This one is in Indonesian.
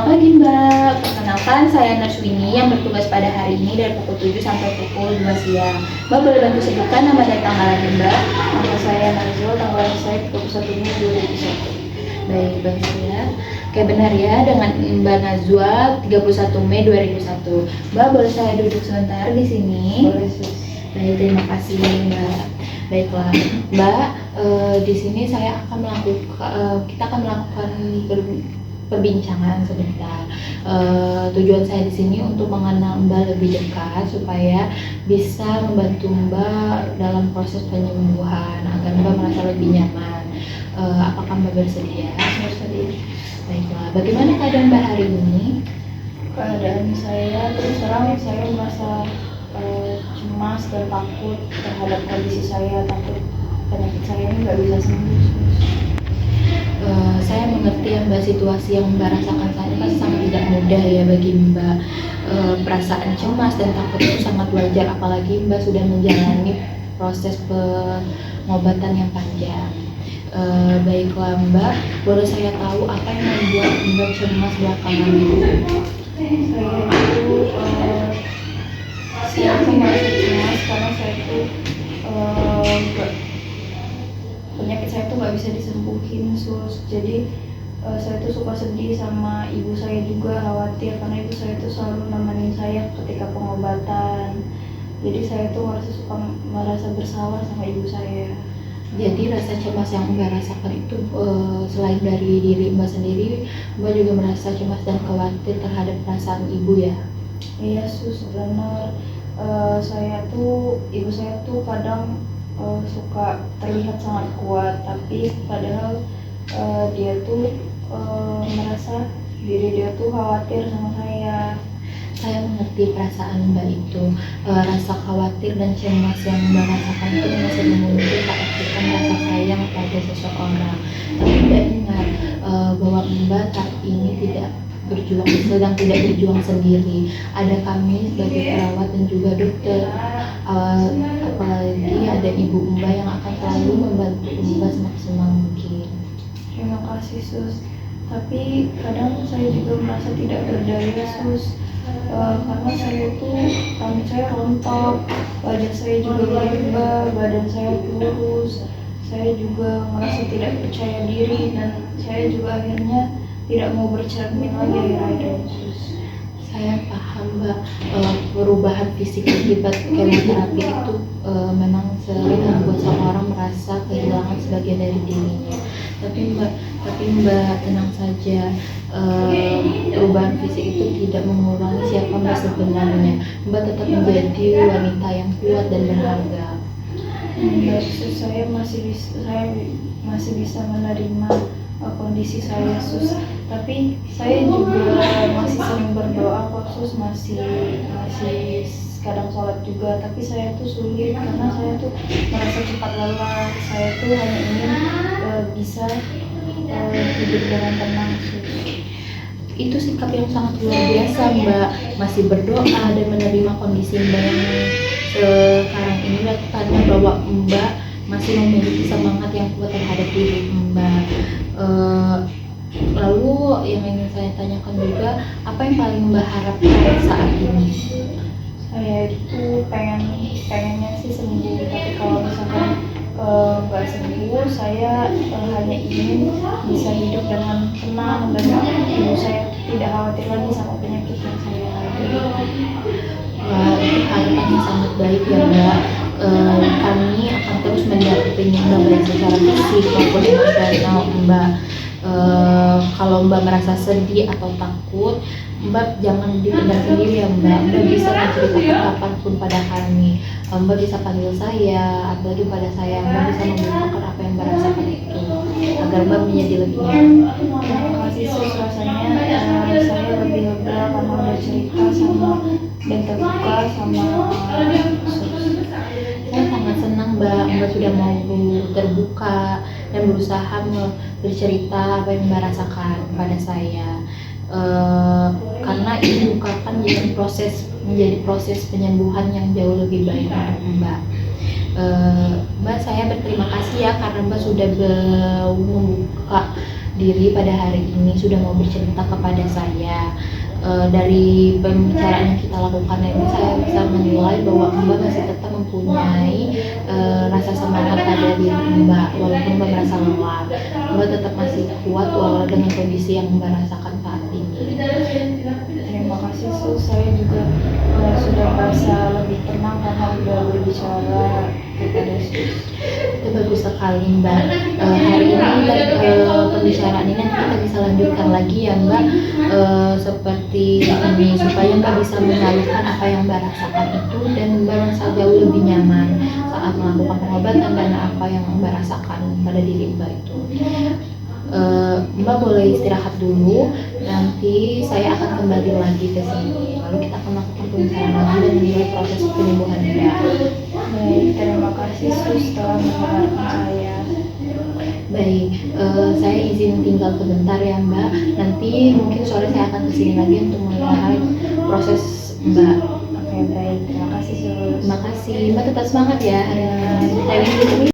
pagi Mbak, perkenalkan saya Narswini yang bertugas pada hari ini dari pukul 7 sampai pukul 2 siang. Mbak boleh bantu sebutkan nama dan tanggalnya Mbak? Nama saya Nazwa, tanggal saya 31 Mei 2021. Baik, baik ya. Oke, benar ya, dengan Mbak Nazwa 31 Mei 2001. Mbak boleh saya duduk sebentar di sini? Boleh sus. Baik, terima kasih Mbak. Baiklah, Mbak, di sini kita akan melakukan perbincangan sebentar. Tujuan saya di sini untuk mengenal Mbak lebih dekat supaya bisa membantu Mbak dalam proses penyembuhan agar Mbak merasa lebih nyaman. Apakah Mbak bersedia? Bersedia. Baiklah, bagaimana keadaan Mbak hari ini? Keadaan saya terus terang saya merasa cemas dan takut terhadap kondisi saya, takut penyakit saya ini nggak bisa sembuh. Saya mengerti ya Mbak, situasi yang Mbak rasakan saat ini pasti sangat tidak mudah ya bagi Mbak. Perasaan cemas dan takut itu sangat wajar, apalagi Mbak sudah menjalani proses pengobatan yang panjang. Baiklah Mbak, boleh saya tahu apa yang membuat Mbak cemas belakangan ini? Saya merasa cemas karena saya itu penyakit saya itu nggak bisa disembuhin sus. Jadi saya tuh suka sedih sama ibu saya juga, khawatir karena ibu saya tuh selalu nemenin saya ketika pengobatan. Jadi saya tuh merasa bersalah sama ibu saya. Jadi rasa cemas yang Mbak rasakan itu selain dari diri Mbak sendiri, Mbak juga merasa cemas dan khawatir terhadap perasaan ibu ya? Iya sus, benar. Ibu saya tuh kadang suka terlihat sangat kuat, tapi padahal dia tuh merasa diri dia tuh khawatir sama saya. Saya mengerti perasaan Mbak itu. Rasa khawatir dan cemas yang Mbak rasakan itu masih muncul saat kita merasa sayang pada seseorang. Tapi Mbak ingat bahwa Mbak saat ini sedang tidak berjuang sendiri. Ada kami sebagai perawat dan juga dokter. Apalagi ada ibu Mbak yang akan selalu membantu Mbak semaksimal mungkin. Terima kasih sus. Tapi kadang saya juga merasa tidak berdaya sus. Karena rambut saya rontok, badan saya juga berubah, badan saya kurus, saya juga merasa tidak percaya diri dan saya juga akhirnya tidak mau bercermin lagi akhir-akhir. Saya paham Mbak, perubahan fisik akibat kemoterapi itu memang sering membuat seorang merasa kehilangan sebagian dari dirinya. Tapi Mbak tenang saja, perubahan fisik itu tidak mengurangi siapa Mbak sebenarnya. Mbak tetap menjadi wanita yang kuat dan berharga. Saya masih bisa menerima kondisi saya sus, tapi saya juga masih sering berdoa kok sus, masih kadang sholat juga, tapi saya tuh sulit karena saya tuh merasa cepat lelah. Saya tuh hanya ingin bisa hidup dengan tenang sus. Itu sikap yang sangat luar biasa Mbak, masih berdoa dan menerima kondisi Mbak yang sekarang ini, tanda bahwa Mbak masih memiliki semangat yang kuat terhadap diri Mbak. Lalu yang ingin saya tanyakan juga, apa yang paling Mbak harapkan saat ini? Saya itu pengennya sih sembuh, tapi kalau misalkan nggak sembuh, saya hanya ingin bisa hidup dengan tenang dan ibu saya tidak khawatir lagi sama penyakit yang saya alami. Itu harapan yang sangat baik ya Mbak. Kami akan terus mendampingi Mbak baik secara fisik maupun emosional Mbak. Kalau Mbak merasa sedih atau takut, Mbak jangan dipendam sendiri ya Mbak. Mbak bisa menceritakan kapanpun pada kami. Mbak bisa panggil saya, apalagi pada saya. Mbak bisa mengungkapkan apa yang Mbak rasakan itu, agar Mbak menjadi lebih nyaman. Terima kasih sus, rasanya saya lebih lega karena udah cerita sama dan terbuka sama sus. Saya sangat senang Mbak sudah mau terbuka dan berusaha bercerita apa yang Mbak rasakan pada saya. Karena ini merupakan menjadi proses penyembuhan yang jauh lebih baik untuk Mbak. Mbak, saya berterima kasih ya karena Mbak sudah membuka diri pada hari ini, sudah mau bercerita kepada saya. Dari pembicaraan yang kita lakukan ini, saya bisa menilai bahwa Mbak masih tetap mempunyai rasa semangat pada diri Mbak, walaupun Mbak merasa lelah. Mbak tetap masih kuat walau dengan kondisi yang Mbak rasakan saat ini. Terima kasih Sus, saya juga sudah merasa lebih tenang karena udah berbicara kepada Sus. Itu bagus sekali Mbak. Hari ini pembicaraan ini nanti kita bisa lanjutkan lagi ya Mbak, seperti ini, supaya Mbak bisa menyalurkan apa yang Mbak rasakan itu dan Mbak merasa jauh lebih nyaman saat melakukan pengobatan dan apa yang Mbak rasakan pada diri Mbak itu. Mbak boleh istirahat dulu, nanti saya akan kembali lagi ke sini, lalu kita akan melakukan pembicaraan lagi dan menilai proses penyembuhan Mbak. Baik, terima kasih Sus telah mendengarkan saya. Baik, saya izin tinggal sebentar ya Mbak. Nanti mungkin sore saya akan kesini lagi untuk melihat proses Mbak. Oke, baik, terima kasih Sus. Terima kasih, Mbak tetap semangat ya hari ini.